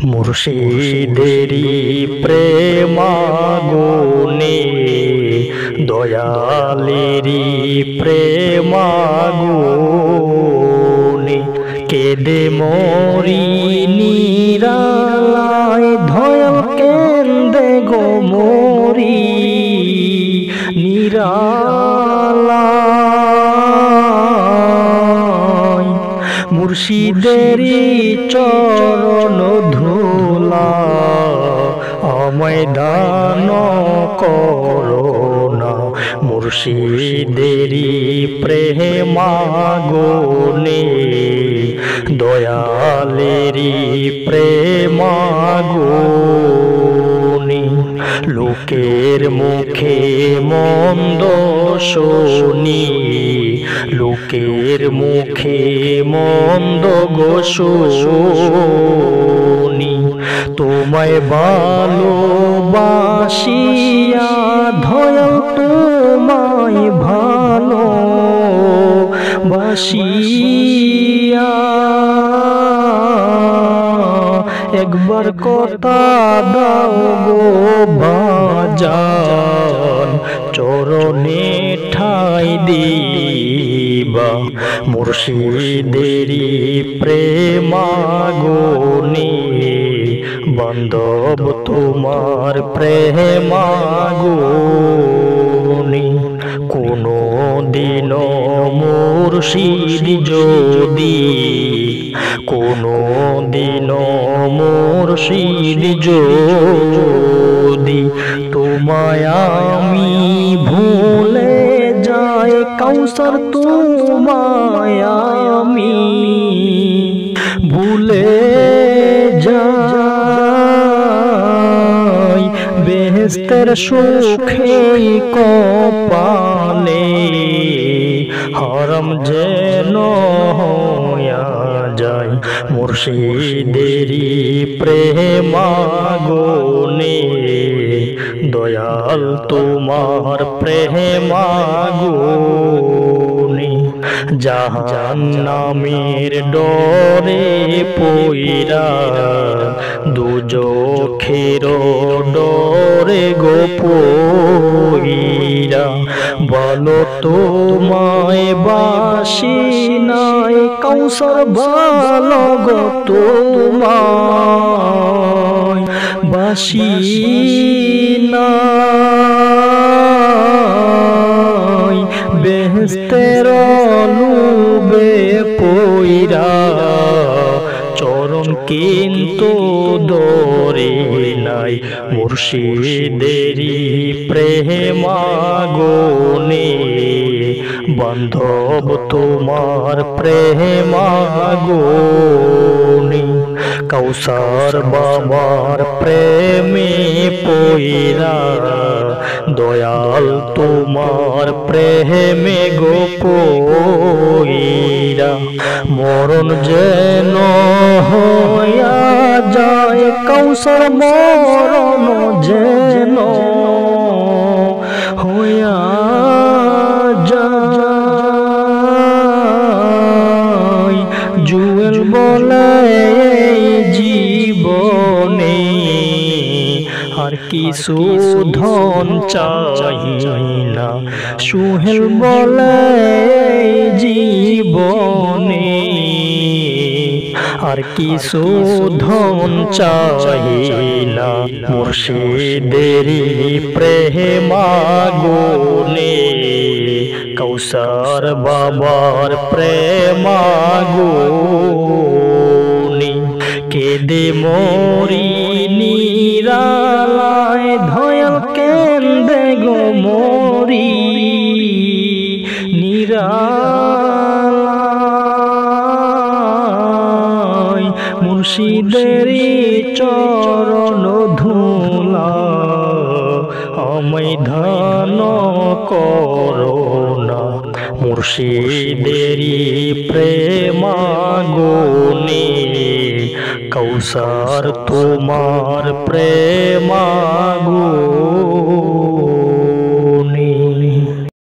মুর্শিদেরি প্রেমাগুনে দয়ালেরি প্রেমাগুনে কেদে মরি নিরালায় ধয়া কেন্দে গো মরি নিরালায় মুর্শিদেরি চরণ ধুলা আমায় দান করোনা মুর্শিদেরি প্রেমাগুনে দয়ালেরি প্রেমাগুনে লোকের মুখে মন্দ শুনি লোকের মুখে মন্দ গো শুনি তোমায় ভালোবাসিয়া ধয়া তোমায় ভালোবাসিয়া একবার কথা দাও গো বাজান চরণে ঠাই দিবা মুর্শিদেরি প্রেমাগুনে বান্ধব তোমার প্রেমাগুনে কোনো দিন মুর্শিদ যদি কোনো দিন মুর্শিদ যদি তোমায় আমি ভুলে যাই কাউসার তোমায় আমি ভুলে যাই বেহেশতের সুখে কপালে হারাম যেন হইয়া যায় মুর্শিদেরি প্রেমাগুনে দয়াল তোমার প্রেমাগুনে জাহান্নামের ডরে পইরা দুজখের ডরে গো পইরা বলো তোমায় বাসি নাই কাউসার ভালো গো তোমায় বাসি নাই বেহেশতের লুবে পইরা চরণ কিন্তু দরে নাই মুর্শিদেরি প্রেমাগুনে বান্ধব তোমার প্রেমাগুনে কাউসার বাবার প্রেমে পইরা দয়াল তোমার প্রেমে গো পইরা মরণ যেন হইয়া যায় কাউসার মরণ যেন হইয়া যায় জুয়েল বলে জীবনে আর কিছু ধন চাই না সুহেল বলে জীবনে আর কিছু ধন চাই না মুর্শিদেরি প্রেমাগুনে কাউসার বাবার প্রেমাগুনে কেদে মরি নিরালায় ধয়া কেন্দে গো মরি নিরালায় মুর্শিদেরি চরণ ধুলা আমায় ধান করোনা মুর্শিদেরি প্রেমাগুনে কাউসার তোমার প্রেমাগুনে।